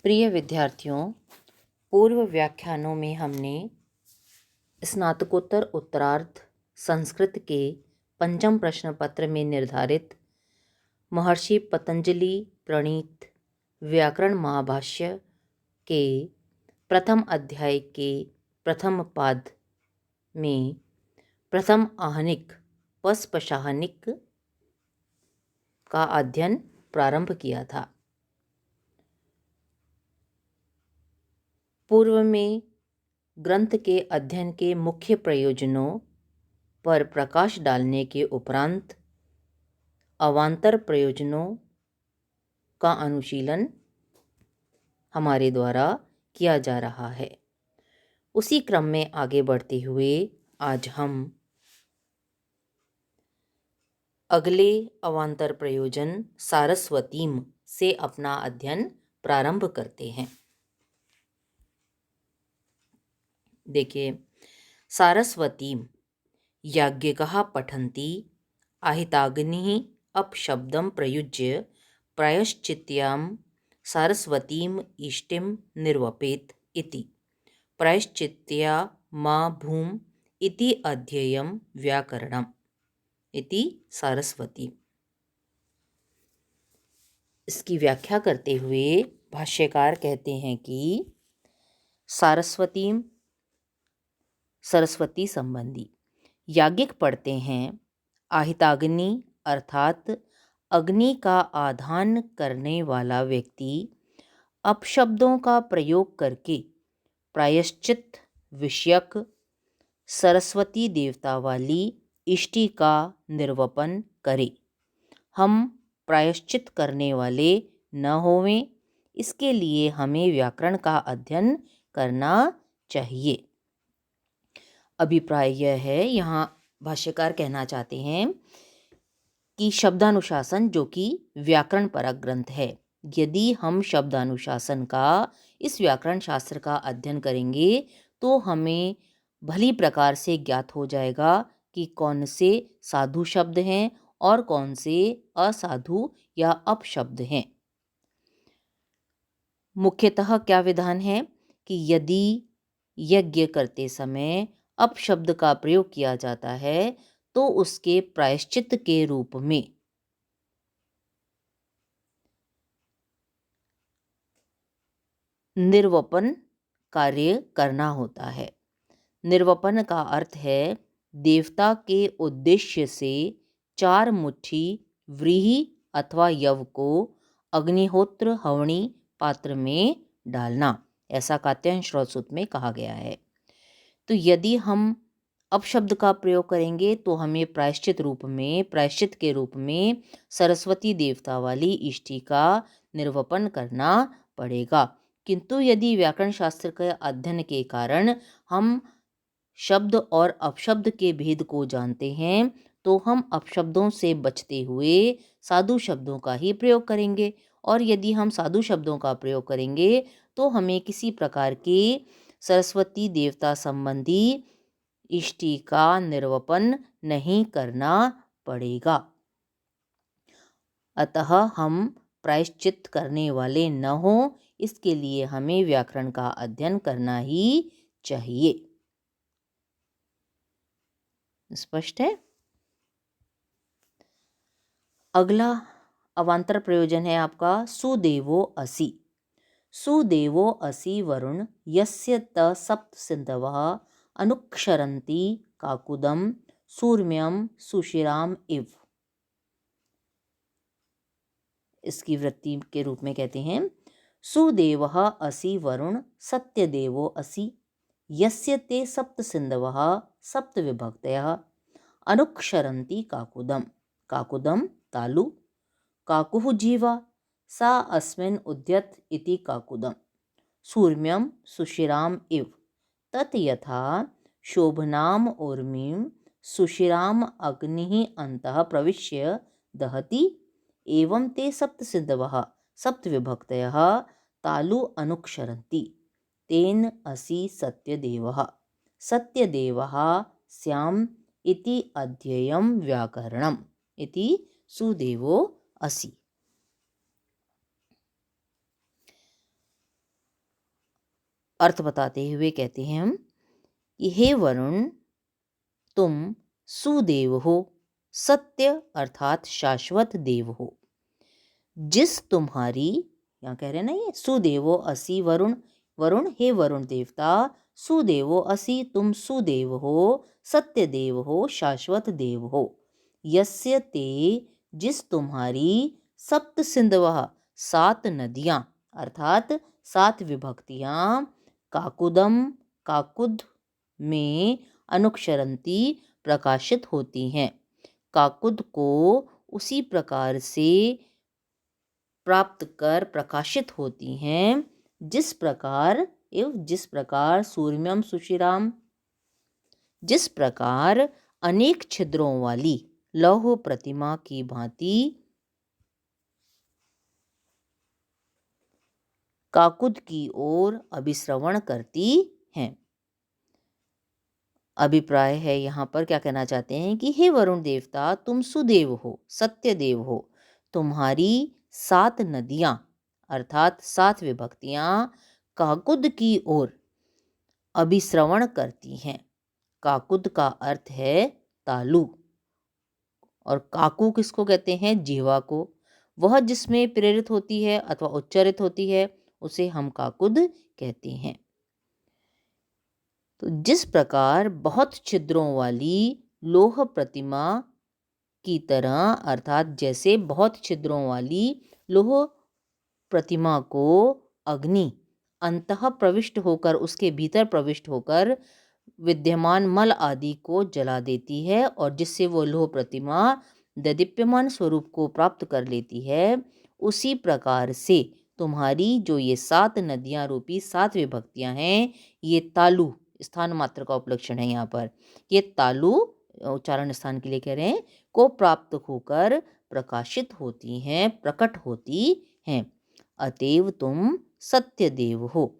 प्रिय विद्यार्थियों, पूर्व व्याख्यानों में हमने स्नातकोत्तर उत्तरार्ध संस्कृत के पंचम प्रश्न पत्र में निर्धारित महर्षि पतंजलि प्रणीत व्याकरण महाभाष्य के प्रथम अध्याय के प्रथम पाद में प्रथम आहनिक पस्पशाहनिक का अध्ययन प्रारंभ किया था। पूर्व में ग्रंथ के अध्ययन के मुख्य प्रयोजनों पर प्रकाश डालने के उपरांत अवान्तर प्रयोजनों का अनुशीलन हमारे द्वारा किया जा रहा है। उसी क्रम में आगे बढ़ते हुए आज हम अगले अवान्तर प्रयोजन सारस्वतीम से अपना अध्ययन प्रारंभ करते हैं। देखिए, सारस्वतीम याज्ञिकः पठन्ति आहिताग्निः अपशब्दं प्रयुज्य प्रायश्चित्यां सारस्वतीम् इष्टिं निर्वपेत् इति। प्रायश्चित्या मा भूम इति अध्येयं व्याकरणम् इति सारस्वती। इसकी व्याख्या करते हुए भाष्यकार कहते हैं कि सारस्वतीम सरस्वती संबंधी याज्ञिक पढ़ते हैं आहिताग्नि अर्थात अग्नि का आधान करने वाला व्यक्ति अपशब्दों का प्रयोग करके प्रायश्चित विषयक सरस्वती देवता वाली इष्टि का निर्वपन करे। हम प्रायश्चित करने वाले न होवें, इसके लिए हमें व्याकरण का अध्ययन करना चाहिए। अभिप्राय यह है, यहाँ भाष्यकार कहना चाहते हैं कि शब्दानुशासन जो कि व्याकरण परक ग्रंथ है, यदि हम शब्दानुशासन का इस व्याकरण शास्त्र का अध्ययन करेंगे तो हमें भली प्रकार से ज्ञात हो जाएगा कि कौन से साधु शब्द हैं और कौन से असाधु या अपशब्द हैं। मुख्यतः क्या विधान है कि यदि यज्ञ करते समय अपशब्द का प्रयोग किया जाता है तो उसके प्रायश्चित के रूप में निर्वपन कार्य करना होता है। निर्वपन का अर्थ है देवता के उद्देश्य से 4 मुट्ठी व्रीहि अथवा यव को अग्निहोत्र हवनी पात्र में डालना। ऐसा कात्यायन श्रोत सूत्र में कहा गया है। तो यदि हम अपशब्द का प्रयोग करेंगे तो हमें प्रायश्चित के रूप में सरस्वती देवता वाली इष्टि का निर्वपन करना पड़ेगा। किंतु यदि व्याकरण शास्त्र के अध्ययन के कारण हम शब्द और अपशब्द के भेद को जानते हैं तो हम अपशब्दों से बचते हुए साधु शब्दों का ही प्रयोग करेंगे। और यदि हम साधु शब्दों का प्रयोग करेंगे तो हमें किसी प्रकार के सरस्वती देवता संबंधी इष्टि का निर्वपन नहीं करना पड़ेगा। अतः हम प्रायश्चित करने वाले न हो, इसके लिए हमें व्याकरण का अध्ययन करना ही चाहिए। स्पष्ट है। अगला अवान्तर प्रयोजन है आपका सुदेवो असि। सुदेवो असि वरुण यस्य त सप्त सिन्धवः अनुक्षरन्ति काकुदं सूर्म्यं सुशिराम इव। इसकी वृत्ति के रूप में कहते हैं सुदेवः असि वरुण सत्यदेवो असि यस्य ते सप्त सिन्धवः सप्त विभक्तयः अनुक्षरन्ति काकुदं। काकुदं तालु, काकुः जीवा, सा अस्मिन् उद्यत इति काकुदं। सूर्म्यं सुशिराम इव तत् यथा शोभनाम ऊर्मिं सुशिराम अग्निः अन्तः प्रविश्य दहति एवं ते सप्त सिन्धवः सप्त विभक्तयः तालु अनुक्षरन्ति तेन असि सत्यदेवः। सत्यदेवः स्याम् इति अध्येयं व्याकरणम् इति सुदेवो असि। अर्थ बताते हुए कहते हैं हम कि हे वरुण, तुम सुदेव हो, सत्य अर्थात शाश्वत देव हो। जिस तुम्हारी, यहाँ कह रहे हैं ना ये, सुदेवो असी वरुण, वरुण हे वरुण देवता, सुदेवो असी तुम सुदेव हो, सत्य देव हो, शाश्वत देव हो। यस्य ते जिस तुम्हारी, सप्त सिंधवः सात नदियाँ अर्थात सात विभक्तियाँ, काकुदम काकुद में अनुक्षरंती प्रकाशित होती हैं। काकुद को उसी प्रकार से प्राप्त कर प्रकाशित होती हैं जिस प्रकार सूर्यम सुशिराम, जिस प्रकार अनेक छिद्रों वाली लौह प्रतिमा की भांति काकुद की ओर अभिश्रवण करती हैं। अभिप्राय है यहाँ पर क्या कहना चाहते हैं कि हे वरुण देवता, तुम सुदेव हो, सत्य देव हो। तुम्हारी सात नदियाँ अर्थात सात विभक्तियाँ काकुद की ओर अभिश्रवण करती हैं। काकुद का अर्थ है तालु, और काकू किसको कहते हैं? जिह्वा को। वह जिसमें प्रेरित होती है अथवा उच्चारित होती है उसे हम काकुद कहते हैं। तो जिस प्रकार बहुत छिद्रों वाली लोह प्रतिमा की तरह अर्थात जैसे बहुत छिद्रों वाली लोह प्रतिमा को अग्नि अंतः प्रविष्ट होकर, उसके भीतर प्रविष्ट होकर विद्यमान मल आदि को जला देती है और जिससे वो लोह प्रतिमा ददीप्यमान स्वरूप को प्राप्त कर लेती है, उसी प्रकार से तुम्हारी जो ये सात नदियाँ रूपी सात विभक्तियाँ हैं, ये तालु स्थान मात्र का उपलक्षण है यहाँ पर, ये तालु उच्चारण स्थान के लिए कह रहे हैं, को प्राप्त होकर प्रकाशित होती हैं, प्रकट होती हैं। अतएव तुम सत्य देव हो,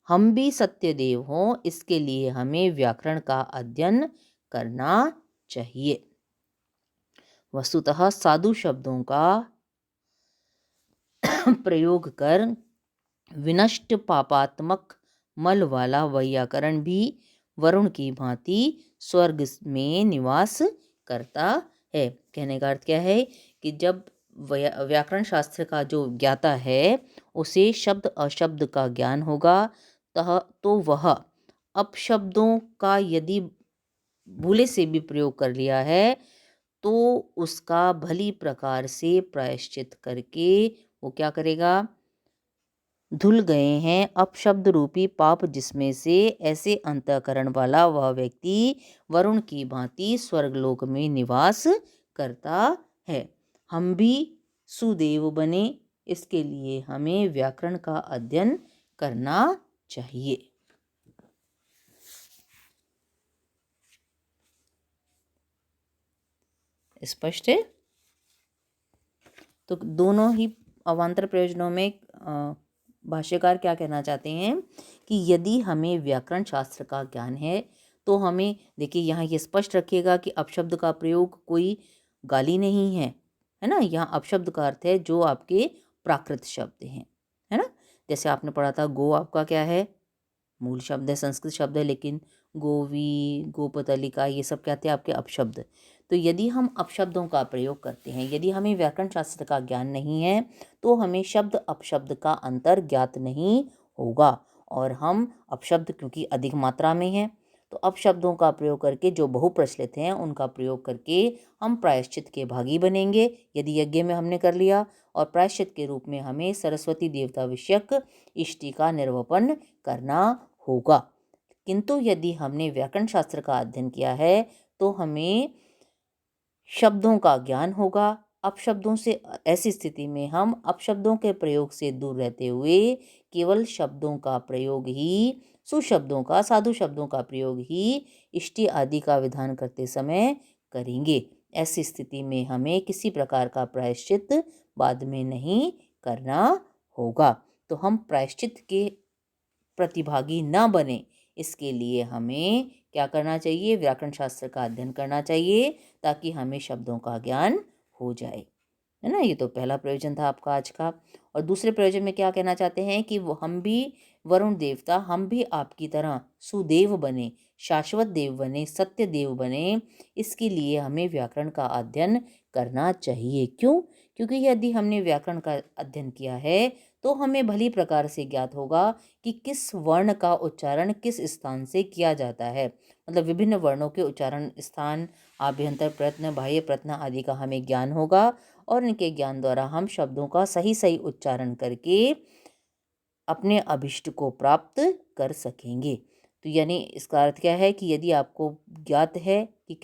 हम भी सत्य देव हों, इसके लिए हमें व्याकरण का अध्ययन करना चाहिए। वस्तुतः साधु शब्दों का प्रयोग कर विनष्ट पापात्मक मल वाला वैयाकरण भी वरुण की भांति स्वर्ग में निवास करता है। कहने का अर्थ क्या है कि जब व्याकरण शास्त्र का जो ज्ञाता है उसे शब्द अशब्द का ज्ञान होगा, तो वह अपशब्दों का यदि भूले से भी प्रयोग कर लिया है तो उसका भली प्रकार से प्रायश्चित करके वो क्या करेगा? धुल गए हैं अपशब्द रूपी पाप जिसमें से, ऐसे अंतःकरण वाला वह व्यक्ति वरुण की भांति स्वर्गलोक में निवास करता है। हम भी सुदेव बने, इसके लिए हमें व्याकरण का अध्ययन करना चाहिए। स्पष्ट है? तो दोनों ही अवान्तर प्रयोजनों में भाष्यकार क्या कहना चाहते हैं कि यदि हमें व्याकरण शास्त्र का ज्ञान है तो हमें, देखिए यहाँ ये स्पष्ट रखिएगा कि अपशब्द का प्रयोग कोई गाली नहीं है, है ना। यहाँ अपशब्द का अर्थ है जो आपके प्राकृत शब्द हैं, है ना। जैसे आपने पढ़ा था गो आपका क्या है? मूल शब्द है, संस्कृत शब्द है, लेकिन गोवी, गोपतलिका ये सब क्या थे? आपके अपशब्द। तो यदि हम अपशब्दों का प्रयोग करते हैं, यदि हमें व्याकरण शास्त्र का ज्ञान नहीं है तो हमें शब्द अपशब्द का अंतर ज्ञात नहीं होगा, और हम अपशब्द क्योंकि अधिक मात्रा में हैं तो अपशब्दों का प्रयोग करके जो बहुप्रचलित हैं उनका प्रयोग करके हम प्रायश्चित के भागी बनेंगे यदि यज्ञ में हमने कर लिया, और प्रायश्चित के रूप में हमें सरस्वती देवता विषयक इष्टि का निर्वपन करना होगा। किंतु यदि हमने व्याकरण शास्त्र का अध्ययन किया है तो हमें शब्दों का ज्ञान होगा। अपशब्दों से, ऐसी स्थिति में हम अपशब्दों के प्रयोग से दूर रहते हुए केवल शब्दों का प्रयोग ही, सुशब्दों का, साधु शब्दों का प्रयोग ही इष्टि आदि का विधान करते समय करेंगे। ऐसी स्थिति में हमें किसी प्रकार का प्रायश्चित बाद में नहीं करना होगा। तो हम प्रायश्चित के प्रतिभागी न बने, इसके लिए हमें क्या करना चाहिए? व्याकरण शास्त्र का अध्ययन करना चाहिए ताकि हमें शब्दों का ज्ञान हो जाए, है ना। ये तो पहला प्रयोजन था आपका आज का। और दूसरे प्रयोजन में क्या कहना चाहते हैं कि वो हम भी वरुण देवता हम भी आपकी तरह सुदेव बने, शाश्वत देव बने, सत्य देव बने, इसके लिए हमें व्याकरण का अध्ययन करना चाहिए। क्यों? क्योंकि यदि हमने व्याकरण का अध्ययन किया है तो हमें भली प्रकार से ज्ञात होगा कि किस वर्ण का उच्चारण किस स्थान से किया जाता है। मतलब विभिन्न वर्णों के उच्चारण स्थान, आभ्यंतर प्रयत्न, बाह्य प्रयत्न आदि का हमें ज्ञान होगा और इनके ज्ञान द्वारा हम शब्दों का सही सही उच्चारण करके अपने अभिष्ट को प्राप्त कर सकेंगे। तो यानी इसका अर्थ क्या है कि यदि आपको ज्ञात है कि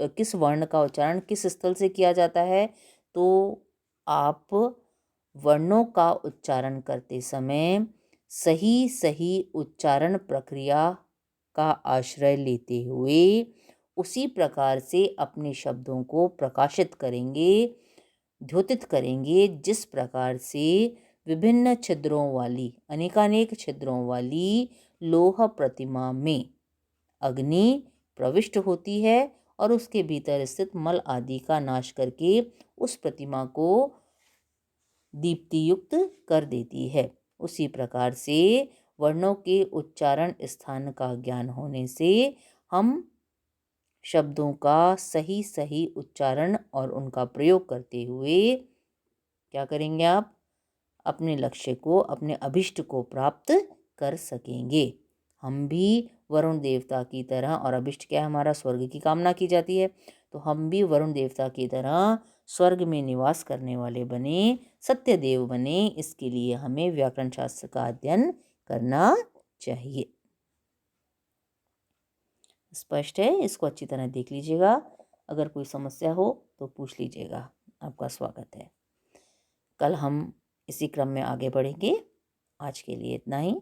किस वर्ण का उच्चारण किस स्थल से किया जाता है, तो आप वर्णों का उच्चारण करते समय सही सही उच्चारण प्रक्रिया का आश्रय लेते हुए उसी प्रकार से अपने शब्दों को प्रकाशित करेंगे, द्योतित करेंगे, जिस प्रकार से विभिन्न छिद्रों वाली, अनेकानेक छिद्रों वाली लोह प्रतिमा में अग्नि प्रविष्ट होती है और उसके भीतर स्थित मल आदि का नाश करके उस प्रतिमा को दीप्ति युक्त कर देती है। उसी प्रकार से वर्णों के उच्चारण स्थान का ज्ञान होने से हम शब्दों का सही सही उच्चारण और उनका प्रयोग करते हुए क्या करेंगे? आप अपने लक्ष्य को, अपने अभिष्ट को प्राप्त कर सकेंगे। हम भी वरुण देवता की तरह, और अभिष्ट क्या है हमारा? स्वर्ग की कामना की जाती है, तो हम भी वरुण देवता की तरह स्वर्ग में निवास करने वाले बने, सत्य देव बने। इसके लिए हमें व्याकरण शास्त्र का अध्ययन करना चाहिए। स्पष्ट है? इसको अच्छी तरह देख लीजिएगा। अगर कोई समस्या हो तो पूछ लीजिएगा। आपका स्वागत है। कल हम इसी क्रम में आगे बढ़ेंगे। आज के लिए इतना ही।